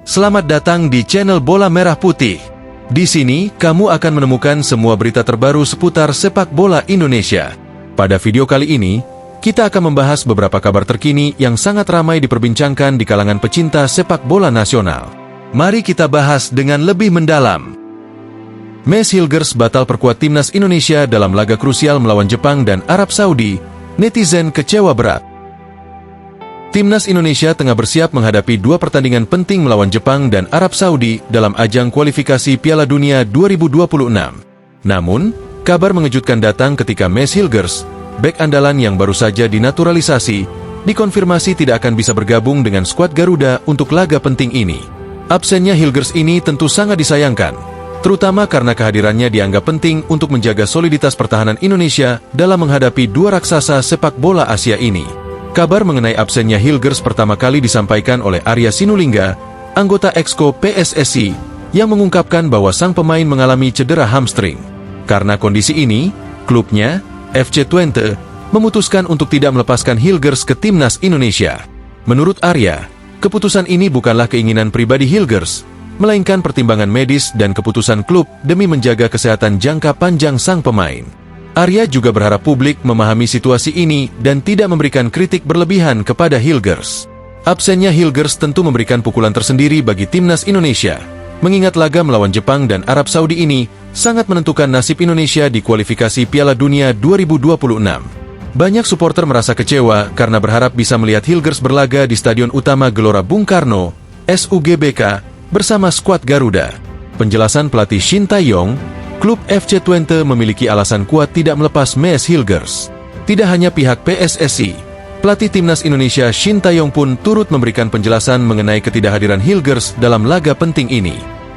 Selamat datang di channel Bola Merah Putih. Di sini, kamu akan menemukan semua berita terbaru seputar sepak bola Indonesia. Pada video kali ini, kita akan membahas beberapa kabar terkini yang sangat ramai diperbincangkan di kalangan pecinta sepak bola nasional. Mari kita bahas dengan lebih mendalam. Mes Hilgers batal perkuat timnas Indonesia dalam laga krusial melawan Jepang dan Arab Saudi. Netizen kecewa berat. Timnas Indonesia tengah bersiap menghadapi dua pertandingan penting melawan Jepang dan Arab Saudi dalam ajang kualifikasi Piala Dunia 2026. Namun, kabar mengejutkan datang ketika Mes Hilgers, bek andalan yang baru saja dinaturalisasi, dikonfirmasi tidak akan bisa bergabung dengan skuad Garuda untuk laga penting ini. Absennya Hilgers ini tentu sangat disayangkan, terutama karena kehadirannya dianggap penting untuk menjaga soliditas pertahanan Indonesia dalam menghadapi dua raksasa sepak bola Asia ini. Kabar mengenai absennya Hilgers pertama kali disampaikan oleh Arya Sinulinga, anggota Exco PSSI, yang mengungkapkan bahwa sang pemain mengalami cedera hamstring. Karena kondisi ini, klubnya, FC Twente, memutuskan untuk tidak melepaskan Hilgers ke timnas Indonesia. Menurut Arya, keputusan ini bukanlah keinginan pribadi Hilgers, melainkan pertimbangan medis dan keputusan klub demi menjaga kesehatan jangka panjang sang pemain. Arya juga berharap publik memahami situasi ini dan tidak memberikan kritik berlebihan kepada Hilgers. Absennya Hilgers tentu memberikan pukulan tersendiri bagi timnas Indonesia, mengingat laga melawan Jepang dan Arab Saudi ini sangat menentukan nasib Indonesia di kualifikasi Piala Dunia 2026. Banyak supporter merasa kecewa karena berharap bisa melihat Hilgers berlaga di Stadion Utama Gelora Bung Karno, SUGBK, bersama skuad Garuda. Penjelasan pelatih Shin Tae-yong, klub FC Twente memiliki alasan kuat tidak melepas Mes Hilgers. Tidak hanya pihak PSSI, pelatih timnas Indonesia Shin Tae-yong pun turut memberikan penjelasan mengenai ketidakhadiran Hilgers dalam laga penting ini.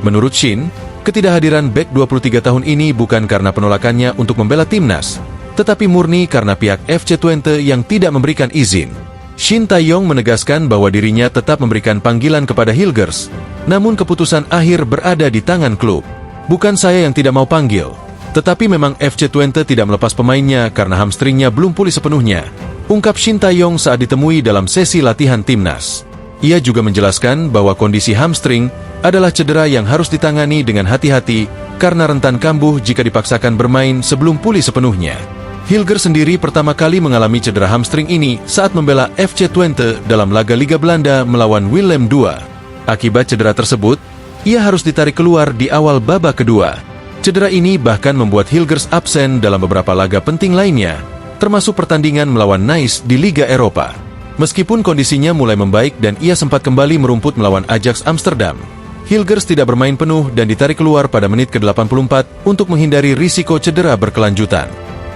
Menurut Shin, ketidakhadiran bek 23 tahun ini bukan karena penolakannya untuk membela timnas, tetapi murni karena pihak FC Twente yang tidak memberikan izin. Shin Tae-yong menegaskan bahwa dirinya tetap memberikan panggilan kepada Hilgers, namun keputusan akhir berada di tangan klub. Bukan saya yang tidak mau panggil, tetapi memang FC Twente tidak melepas pemainnya karena hamstringnya belum pulih sepenuhnya, ungkap Shin Tae-yong saat ditemui dalam sesi latihan timnas. Ia juga menjelaskan bahwa kondisi hamstring adalah cedera yang harus ditangani dengan hati-hati karena rentan kambuh jika dipaksakan bermain sebelum pulih sepenuhnya. Hilgers sendiri pertama kali mengalami cedera hamstring ini saat membela FC Twente dalam laga Liga Belanda melawan Willem II. Akibat cedera tersebut, ia harus ditarik keluar di awal babak kedua. Cedera ini bahkan membuat Hilgers absen dalam beberapa laga penting lainnya, termasuk pertandingan melawan Nice di Liga Eropa. Meskipun kondisinya mulai membaik dan ia sempat kembali merumput melawan Ajax Amsterdam, Hilgers tidak bermain penuh dan ditarik keluar pada menit ke-84 untuk menghindari risiko cedera berkelanjutan.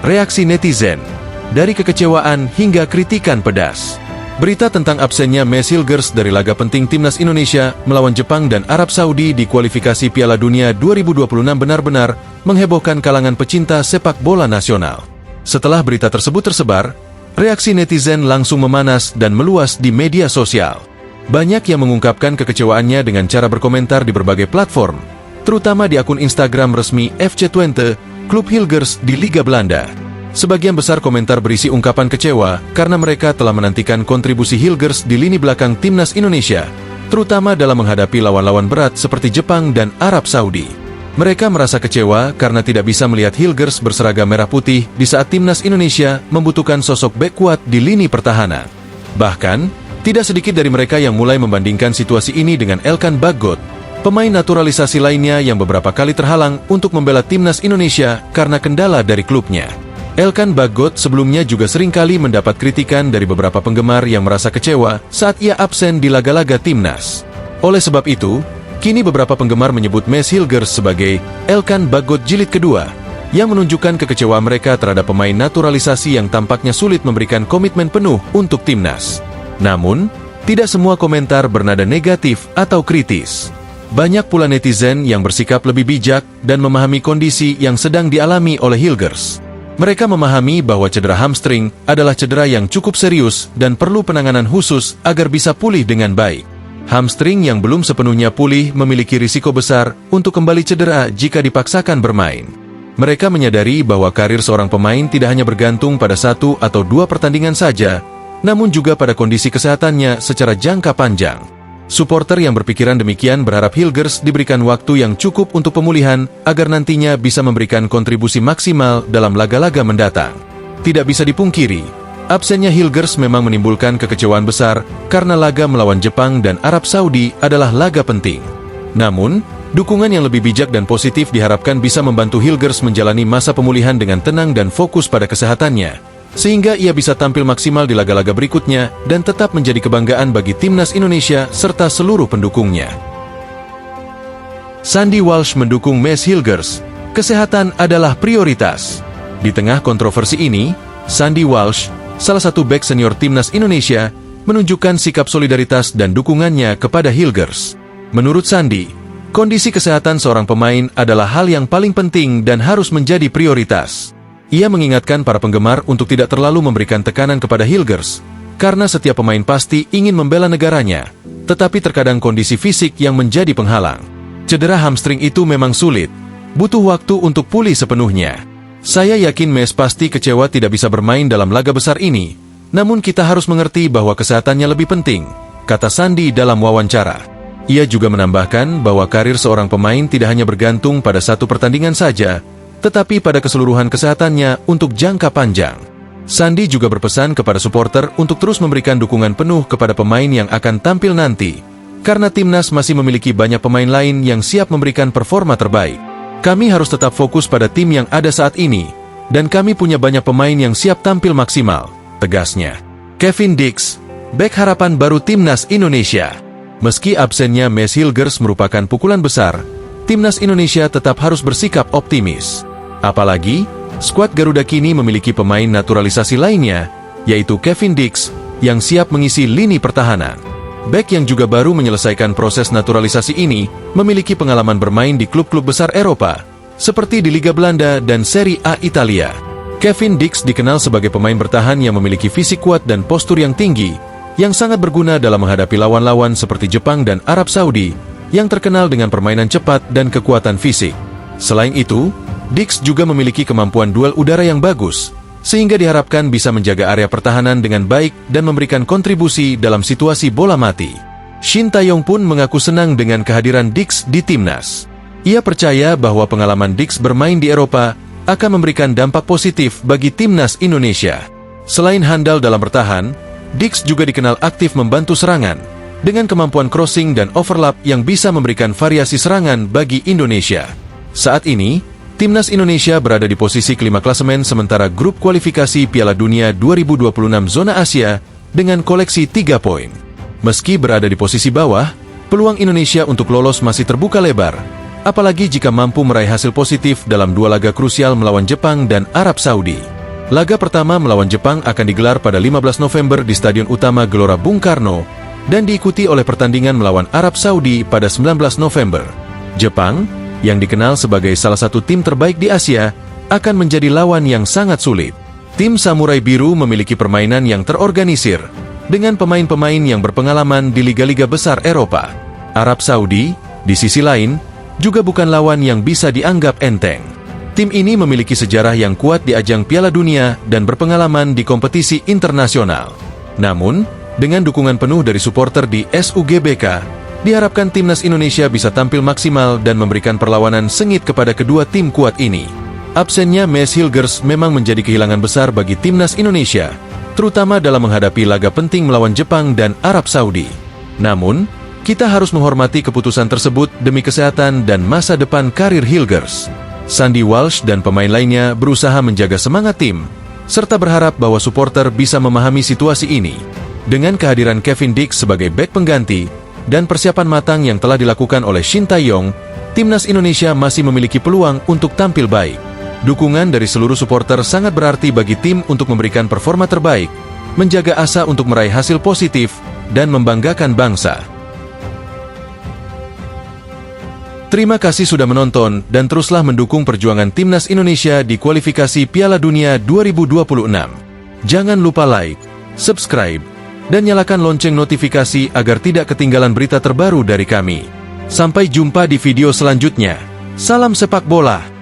Reaksi netizen, dari kekecewaan hingga kritikan pedas. Berita tentang absennya Mes Hilgers dari laga penting timnas Indonesia melawan Jepang dan Arab Saudi di kualifikasi Piala Dunia 2026 benar-benar menghebohkan kalangan pecinta sepak bola nasional. Setelah berita tersebut tersebar, reaksi netizen langsung memanas dan meluas di media sosial. Banyak yang mengungkapkan kekecewaannya dengan cara berkomentar di berbagai platform, terutama di akun Instagram resmi FC Twente, klub Hilgers di Liga Belanda. Sebagian besar komentar berisi ungkapan kecewa karena mereka telah menantikan kontribusi Hilgers di lini belakang timnas Indonesia, terutama dalam menghadapi lawan-lawan berat seperti Jepang dan Arab Saudi. Mereka merasa kecewa karena tidak bisa melihat Hilgers berseragam merah putih di saat timnas Indonesia membutuhkan sosok bek kuat di lini pertahanan. Bahkan, tidak sedikit dari mereka yang mulai membandingkan situasi ini dengan Elkan Bagot, pemain naturalisasi lainnya yang beberapa kali terhalang untuk membela timnas Indonesia karena kendala dari klubnya. Elkan Bagot sebelumnya juga seringkali mendapat kritikan dari beberapa penggemar yang merasa kecewa saat ia absen di laga-laga timnas. Oleh sebab itu, kini beberapa penggemar menyebut Mes Hilgers sebagai Elkan Bagot jilid kedua, yang menunjukkan kekecewaan mereka terhadap pemain naturalisasi yang tampaknya sulit memberikan komitmen penuh untuk timnas. Namun, tidak semua komentar bernada negatif atau kritis. Banyak pula netizen yang bersikap lebih bijak dan memahami kondisi yang sedang dialami oleh Hilgers. Mereka memahami bahwa cedera hamstring adalah cedera yang cukup serius dan perlu penanganan khusus agar bisa pulih dengan baik. Hamstring yang belum sepenuhnya pulih memiliki risiko besar untuk kembali cedera jika dipaksakan bermain. Mereka menyadari bahwa karir seorang pemain tidak hanya bergantung pada 1 atau 2 pertandingan saja, namun juga pada kondisi kesehatannya secara jangka panjang. Supporter yang berpikiran demikian berharap Hilgers diberikan waktu yang cukup untuk pemulihan agar nantinya bisa memberikan kontribusi maksimal dalam laga-laga mendatang. Tidak bisa dipungkiri, absennya Hilgers memang menimbulkan kekecewaan besar karena laga melawan Jepang dan Arab Saudi adalah laga penting. Namun, dukungan yang lebih bijak dan positif diharapkan bisa membantu Hilgers menjalani masa pemulihan dengan tenang dan fokus pada kesehatannya, sehingga ia bisa tampil maksimal di laga-laga berikutnya dan tetap menjadi kebanggaan bagi timnas Indonesia serta seluruh pendukungnya. Sandy Walsh mendukung Mads Hilgers. Kesehatan adalah prioritas. Di tengah kontroversi ini, Sandy Walsh, salah satu bek senior timnas Indonesia, menunjukkan sikap solidaritas dan dukungannya kepada Hilgers. Menurut Sandy, kondisi kesehatan seorang pemain adalah hal yang paling penting dan harus menjadi prioritas. Ia mengingatkan para penggemar untuk tidak terlalu memberikan tekanan kepada Hilgers, karena setiap pemain pasti ingin membela negaranya, tetapi terkadang kondisi fisik yang menjadi penghalang. Cedera hamstring itu memang sulit, butuh waktu untuk pulih sepenuhnya. Saya yakin Mads pasti kecewa tidak bisa bermain dalam laga besar ini, namun kita harus mengerti bahwa kesehatannya lebih penting, kata Sandy dalam wawancara. Ia juga menambahkan bahwa karir seorang pemain tidak hanya bergantung pada satu pertandingan saja, tetapi pada keseluruhan kesehatannya untuk jangka panjang. Sandy juga berpesan kepada supporter untuk terus memberikan dukungan penuh kepada pemain yang akan tampil nanti, karena timnas masih memiliki banyak pemain lain yang siap memberikan performa terbaik. Kami harus tetap fokus pada tim yang ada saat ini, dan kami punya banyak pemain yang siap tampil maksimal, tegasnya. Kevin Dix, bek harapan baru timnas Indonesia. Meski absennya Mads Hilgers merupakan pukulan besar, timnas Indonesia tetap harus bersikap optimis. Apalagi, skuad Garuda kini memiliki pemain naturalisasi lainnya, yaitu Kevin Dix, yang siap mengisi lini pertahanan. Bek yang juga baru menyelesaikan proses naturalisasi ini, memiliki pengalaman bermain di klub-klub besar Eropa, seperti di Liga Belanda dan Serie A Italia. Kevin Dix dikenal sebagai pemain bertahan yang memiliki fisik kuat dan postur yang tinggi, yang sangat berguna dalam menghadapi lawan-lawan seperti Jepang dan Arab Saudi, yang terkenal dengan permainan cepat dan kekuatan fisik. Selain itu, Dix juga memiliki kemampuan duel udara yang bagus, sehingga diharapkan bisa menjaga area pertahanan dengan baik dan memberikan kontribusi dalam situasi bola mati. Shin Tae-yong pun mengaku senang dengan kehadiran Dix di timnas. Ia percaya bahwa pengalaman Dix bermain di Eropa akan memberikan dampak positif bagi timnas Indonesia. Selain handal dalam bertahan, Dix juga dikenal aktif membantu serangan, dengan kemampuan crossing dan overlap yang bisa memberikan variasi serangan bagi Indonesia. Saat ini, timnas Indonesia berada di posisi kelima klasemen sementara grup kualifikasi Piala Dunia 2026 zona Asia dengan koleksi 3 poin. Meski berada di posisi bawah, peluang Indonesia untuk lolos masih terbuka lebar, apalagi jika mampu meraih hasil positif dalam 2 laga krusial melawan Jepang dan Arab Saudi. Laga pertama melawan Jepang akan digelar pada 15 November di Stadion Utama Gelora Bung Karno, dan diikuti oleh pertandingan melawan Arab Saudi pada 19 November. Jepang, yang dikenal sebagai salah satu tim terbaik di Asia, akan menjadi lawan yang sangat sulit. Tim Samurai Biru memiliki permainan yang terorganisir, dengan pemain-pemain yang berpengalaman di liga-liga besar Eropa. Arab Saudi, di sisi lain, juga bukan lawan yang bisa dianggap enteng. Tim ini memiliki sejarah yang kuat di ajang Piala Dunia dan berpengalaman di kompetisi internasional. Namun, dengan dukungan penuh dari supporter di SUGBK, diharapkan timnas Indonesia bisa tampil maksimal dan memberikan perlawanan sengit kepada kedua tim kuat ini. Absennya Mads Hilgers memang menjadi kehilangan besar bagi timnas Indonesia, terutama dalam menghadapi laga penting melawan Jepang dan Arab Saudi. Namun, kita harus menghormati keputusan tersebut demi kesehatan dan masa depan karir Hilgers. Sandy Walsh dan pemain lainnya berusaha menjaga semangat tim, serta berharap bahwa supporter bisa memahami situasi ini. Dengan kehadiran Kevin Dix sebagai bek pengganti, dan persiapan matang yang telah dilakukan oleh Shin Tae-yong, timnas Indonesia masih memiliki peluang untuk tampil baik. Dukungan dari seluruh supporter sangat berarti bagi tim untuk memberikan performa terbaik, menjaga asa untuk meraih hasil positif, dan membanggakan bangsa. Terima kasih sudah menonton dan teruslah mendukung perjuangan timnas Indonesia di kualifikasi Piala Dunia 2026. Jangan lupa like, subscribe, dan nyalakan lonceng notifikasi agar tidak ketinggalan berita terbaru dari kami. Sampai jumpa di video selanjutnya. Salam sepak bola.